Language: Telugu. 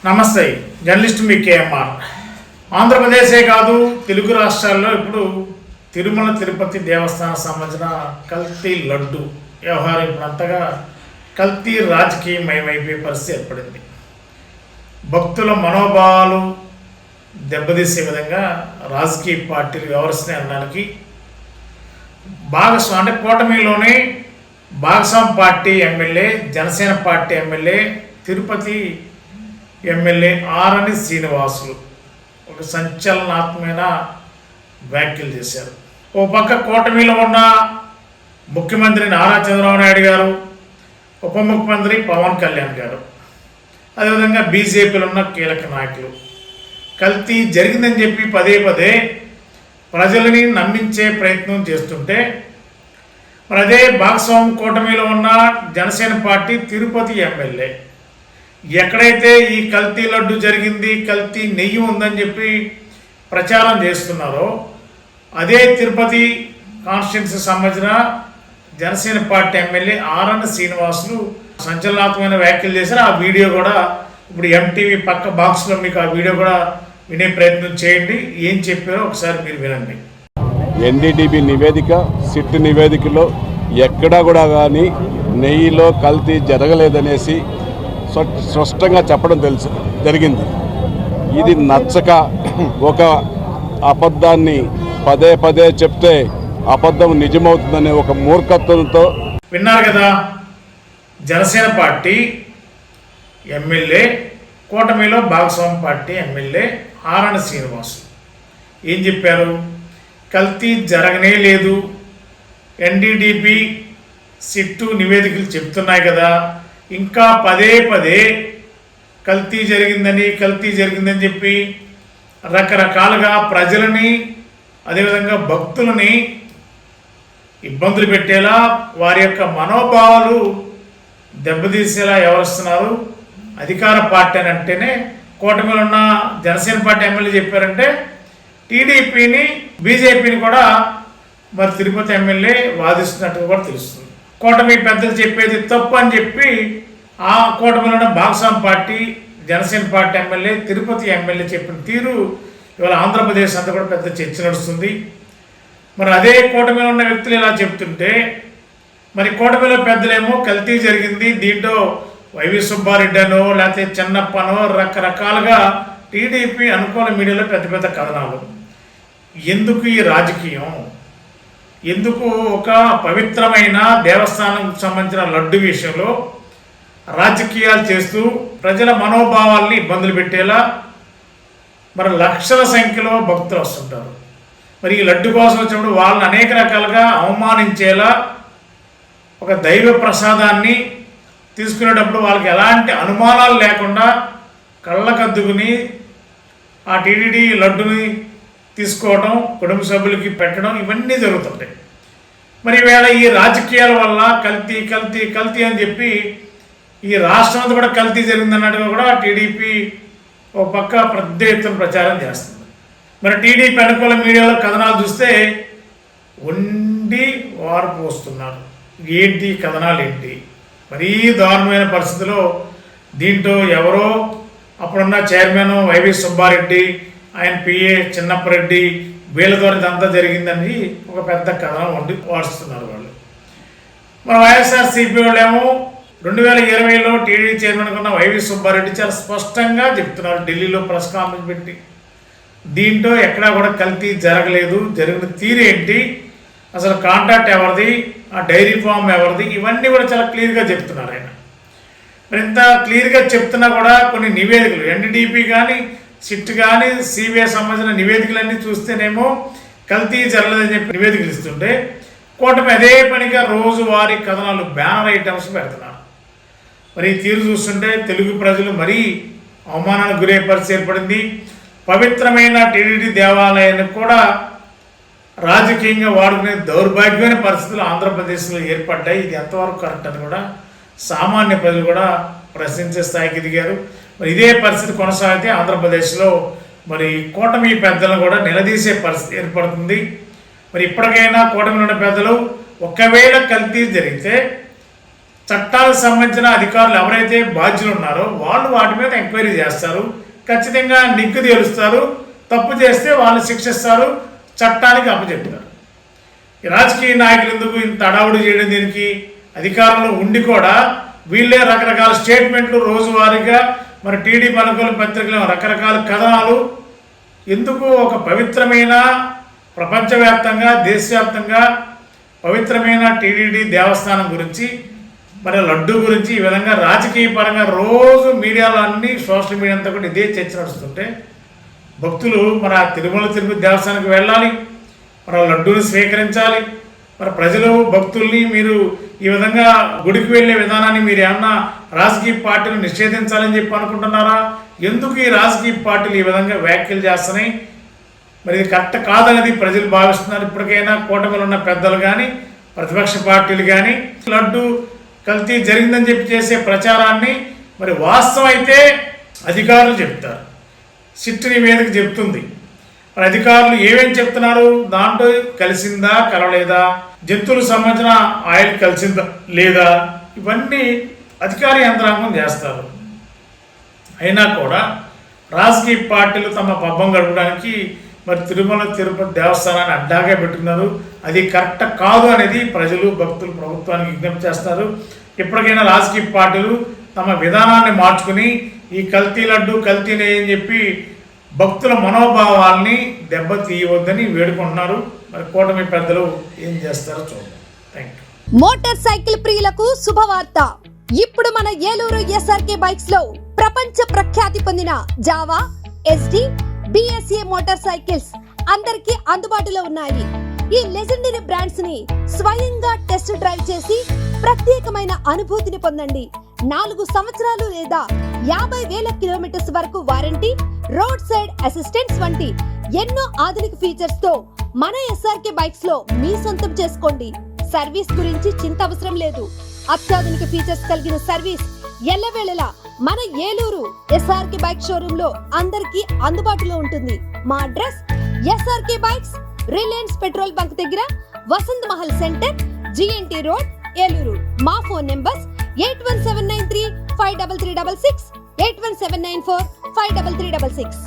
నమస్తే, జర్నలిస్ట్ మీ కేఎంఆర్. ఆంధ్రప్రదేశే కాదు, తెలుగు రాష్ట్రాల్లో ఇప్పుడు తిరుమల తిరుపతి దేవస్థానం సంబంధించిన కల్తీ లడ్డు వ్యవహారం ఇప్పుడు అంతగా కల్తీ రాజకీయమయమైపోయే పరిస్థితి ఏర్పడింది. భక్తుల మనోభావాలు దెబ్బతీసే విధంగా రాజకీయ పార్టీలు వ్యవహరిస్తున్నాయి అనడానికి భాగస్వామి అంటే కూటమిలోనే భాగస్వామి party MLA, Janasena party MLA, Tirupati MLA Arani Srinivasulu ఒక సంచలనాత్మకమైన వ్యాఖ్యలు చేశారు. ఓ పక్క కూటమిలో ఉన్న ముఖ్యమంత్రి నారా చంద్రబాబు నాయుడు గారు, ఉప ముఖ్యమంత్రి పవన్ కళ్యాణ్ గారు, అదేవిధంగా బీజేపీలో ఉన్న కీలక నాయకులు కల్తీ జరిగిందని చెప్పి పదే పదే ప్రజలని నమ్మించే ప్రయత్నం చేస్తుంటే, మరి అదే భాగస్వామి కూటమిలో ఉన్న జనసేన పార్టీ తిరుపతి ఎమ్మెల్యే ఎక్కడైతే ఈ కల్తీ లడ్డు జరిగింది, కల్తీ నెయ్యి ఉందని చెప్పి ప్రచారం చేస్తున్నారో, అదే తిరుపతి కాన్స్టిట్యున్సీ సంబంధించిన జనసేన పార్టీ ఎమ్మెల్యే ఆరణి శ్రీనివాసులు సంచలనాత్మకమైన వ్యాఖ్యలు చేశారు. ఆ వీడియో కూడా ఇప్పుడు ఎంటీవీ పక్క బాక్స్లో మీకు ఆ వీడియో కూడా వినే ప్రయత్నం చేయండి. ఏం చెప్పారో ఒకసారి మీరు వినండి. ఎన్డీటీవీ నివేదిక, సిట్ నివేదికలో ఎక్కడా కూడా కానీ నెయ్యిలో కల్తీ జరగలేదనేసి స్పష్టంగా చెప్పడం జరిగింది. ఇది నచ్చక ఒక అబద్ధాన్ని పదే పదే చెప్తే అబద్ధం నిజమవుతుందనే ఒక మూర్ఖత్వంతో విన్నారు కదా. జనసేన పార్టీ ఎమ్మెల్యే, కూటమిలో భాగస్వామి పార్టీ ఎమ్మెల్యే ఆరణి శ్రీనివాసు ఏం చెప్పారు? కల్తీ జరగనే లేదు, ఎన్డీటీపీ సిట్టు నివేదికలు చెప్తున్నాయి కదా, ఇంకా పదే పదే కల్తీ జరిగిందని చెప్పి రకరకాలుగా ప్రజలని అదేవిధంగా భక్తులని ఇబ్బందులు పెట్టేలా, వారి యొక్క మనోభావాలు దెబ్బతీసేలా వ్యవహరిస్తున్నారు. అధికార పార్టీ అని అంటేనే కూటమిలో ఉన్న జనసేన పార్టీ ఎమ్మెల్యే చెప్పారంటే టీడీపీని, బీజేపీని కూడా మరి తిరుపతి ఎమ్మెల్యే వాదిస్తున్నట్టుగా కూడా తెలుస్తుంది. కూటమి పెద్దలు చెప్పేది తప్పు అని చెప్పి ఆ కూటమిలో ఉన్న భాగస్వామి party Janasena party MLA, Tirupati MLA చెప్పిన తీరు ఇవాళ ఆంధ్రప్రదేశ్ అంతా కూడా పెద్ద చర్చ నడుస్తుంది. మరి అదే కూటమిలో ఉన్న వ్యక్తులు ఇలా చెప్తుంటే, మరి కూటమిలో పెద్దలేమో కల్తీ జరిగింది, దీంట్లో వైవి సుబ్బారెడ్డి అనో లేకపోతే చిన్నప్పనో రకరకాలుగా టీడీపీ అనుకూల మీడియాలో పెద్ద పెద్ద కథనాలు. ఎందుకు ఈ రాజకీయం? ఎందుకు ఒక పవిత్రమైన దేవస్థానంకు సంబంధించిన లడ్డు విషయంలో రాజకీయాలు చేస్తూ ప్రజల మనోభావాల్ని ఇబ్బందులు పెట్టేలా మరి లక్షల సంఖ్యలో భక్తులు వస్తుంటారు. మరి ఈ లడ్డు కోసం వచ్చినప్పుడు వాళ్ళని అనేక రకాలుగా అవమానించేలా ఒక దైవ ప్రసాదాన్ని తీసుకునేటప్పుడు వాళ్ళకి ఎలాంటి అనుమానాలు లేకుండా కళ్ళకద్దుకుని ఆ టీటీడీ లడ్డుని తీసుకోవడం, కుటుంబ సభ్యులకి పెట్టడం, ఇవన్నీ జరుగుతుంటాయి. మరి ఈవేళ ఈ రాజకీయాల వల్ల కల్తీ అని చెప్పి ఈ రాష్ట్రం అంతా కూడా కల్తీ జరిగిందన్నట్టుగా కూడా టీడీపీ ఒక పక్క పెద్ద ఎత్తున ప్రచారం చేస్తుంది. మరి టీడీపీ అనుకూల మీడియాలో కథనాలు చూస్తే వండి వారు పోస్తున్నారు. ఏంటి కథనాలు ఏంటి? మరీ దారుణమైన పరిస్థితిలో దీంట్లో ఎవరో అప్పుడున్న చైర్మన్ వైవి సుబ్బారెడ్డి, ఆయన పిఏ చిన్నప్పరెడ్డి, వీళ్ళ ద్వారా ఇదంతా జరిగిందని ఒక పెద్ద కథనం వండి వాడుస్తున్నారు వాళ్ళు. మన వైఎస్ఆర్సీపీ వాళ్ళేమో 2020లో టీడీ చైర్మన్ ఉన్న వైవి సుబ్బారెడ్డి చాలా స్పష్టంగా చెప్తున్నారు ఢిల్లీలో ప్రెస్ కాన్ఫరెన్స్ పెట్టి, దీంట్లో ఎక్కడా కూడా కల్తీ జరగలేదు, జరిగిన తీరేంటి, అసలు కాంట్రాక్ట్ ఎవరిది, ఆ డైరీ ఫామ్ ఎవరిది, ఇవన్నీ కూడా చాలా క్లియర్గా చెప్తున్నారు ఆయన. మరి ఇంత క్లియర్గా చెప్తున్నా కూడా కొన్ని నివేదికలు ఎన్డీటీపీ కానీ, సిట్ కానీ, సిబిఐ సంబంధించిన నివేదికలన్నీ చూస్తేనేమో కల్తీ జరగలేదని చెప్పి నివేదికలు ఇస్తుంటే, కూటమి అదే పనిగా రోజువారీ కథనాలు, బ్యానర్ ఐటమ్స్ పెడుతున్నారు. మరి ఈ తీరు చూస్తుంటే తెలుగు ప్రజలు మరీ అవమానానికి గురయ్యే పరిస్థితి ఏర్పడింది. పవిత్రమైన టీటీడీ దేవాలయాన్ని కూడా రాజకీయంగా వాడుకునే దౌర్భాగ్యమైన పరిస్థితులు ఆంధ్రప్రదేశ్లో ఏర్పడ్డాయి. ఇది ఎంతవరకు కరెక్ట్ అని కూడా సామాన్య ప్రజలు కూడా ప్రశ్నించే స్థాయికి ఎదిగారు. మరి ఇదే పరిస్థితి కొనసాగితే ఆంధ్రప్రదేశ్లో మరి కూటమి పెద్దలను కూడా నిలదీసే పరిస్థితి ఏర్పడుతుంది. మరి ఇప్పటికైనా కూటమిలో ఉన్న పెద్దలు ఒకవేళ కల్తీ జరిగితే చట్టాలకు సంబంధించిన అధికారులు ఎవరైతే బాధ్యులు ఉన్నారో వాళ్ళు వాటి మీద ఎంక్వైరీ చేస్తారు, ఖచ్చితంగా నిగ్గు తేలుస్తారు, తప్పు చేస్తే వాళ్ళు శిక్షిస్తారు, చట్టానికి అప్పచెప్తారు. ఈ రాజకీయ నాయకులు ఎందుకు ఇంత అడావుడి చేయడం దీనికి? అధికారంలో ఉండి కూడా వీళ్ళే రకరకాల స్టేట్మెంట్లు రోజువారీగా మరి టీడీపీ అనుకూల పత్రికలు రకరకాల కథనాలు ఎందుకు? ఒక పవిత్రమైన ప్రపంచవ్యాప్తంగా దేశవ్యాప్తంగా పవిత్రమైన టీటీడీ దేవస్థానం గురించి మరి లడ్డు గురించి ఈ విధంగా రాజకీయ పరంగా రోజు మీడియాలో అన్ని సోషల్ మీడియా అంతా కూడా ఇదే చర్చ నడుస్తుంటే భక్తులు మరి ఆ తిరుపతి దేవస్థానానికి వెళ్ళాలి, మరి ఆ లడ్డూని స్వీకరించాలి. మరి ప్రజలు భక్తుల్ని మీరు ఈ విధంగా గుడికి వెళ్ళే విధానాన్ని మీరు ఏమన్నా రాజకీయ పార్టీలు నిషేధించాలని చెప్పి అనుకుంటున్నారా? ఎందుకు ఈ రాజకీయ పార్టీలు ఈ విధంగా వ్యాఖ్యలు చేస్తున్నాయి? మరి ఇది కరెక్ట్ కాదనేది ప్రజలు భావిస్తున్నారు. ఇప్పటికైనా కూటమిలో ఉన్న పెద్దలు కానీ ప్రతిపక్ష పార్టీలు కానీ లడ్డు కల్తీ జరిగిందని చెప్పి చేసే ప్రచారాన్ని మరి వాస్తవం అయితే అధికారులు చెప్తారు, సిట్ నివేదిక చెప్తుంది. మరి అధికారులు ఏమేమి చెప్తున్నారు? దాంట్లో కలిసిందా కలవలేదా, జంతువులకు సంబంధించిన ఆయిల్ కలిసిందా లేదా, ఇవన్నీ అధికార యంత్రాంగం చేస్తారు. అయినా కూడా రాజకీయ పార్టీలు తమ పబ్బం గడపడానికి మరి తిరుపతి దేవస్థానాన్ని అడ్డాగా పెట్టుకున్నారు. అది కరెక్ట్ కాదు అనేది ప్రజలు భక్తులు ప్రభుత్వానికి విజ్ఞప్తి చేస్తారు. ఇప్పటికైనా రాజకీయ పార్టీలు తమ విధానాన్ని మార్చుకుని ఈ కల్తీ లడ్డు కల్తీనే అని చెప్పి భక్తుల మనోభావాల్ని దెబ్బతీయవద్దని వేడుకుంటున్నారు. మరి కూటమి పెద్దలు ఏం చేస్తారో చూద్దాం. Thank you. మోటార్ సైకిల్ ప్రియులకు శుభవార్త. ఇప్పుడు మన ఏలూరు ఎస్ఆర్కే బైక్స్ లో ప్రపంచ ప్రఖ్యాతి పొందిన Java, SD, BSA motor cycles అందరికీ అందుబాటులో ఉన్నాయి. ఈ లెజెండరీ బ్రాండ్స్ ని స్వయంగా టెస్ట్ డ్రైవ్ చేసి ప్రత్యేకమైన అనుభూతిని పొందండి. 4 సంవత్సరాలు లేదా 50,000 కిలోమీటర్స్ వరకు వారంటీ, రోడ్ సైడ్ అసిస్టెంట్స్ వంటి ఎన్నో ఆధునిక ఫీచర్స్ తో మన ఎస్ఆర్కే బైక్స్ లో మీ సొంతం చేసుకోండి. సర్వీస్ గురించి చింత అవసరం లేదు. అత్యాధునిక ఫీచర్స్ కలిగిన సర్వీస్ ఎల్లవేళలా మన ఏలూరు ఎస్ఆర్కే బైక్ షోరూమ్ లో అందరికీ అందుబాటులో ఉంటుంది. మా address SRK bikes, Reliance petrol bunk దగ్గర, Vasant Mahal centre, GNT road, Eluru. మా ఫోన్ నెంబర్స్ 8179353366, 8179453366.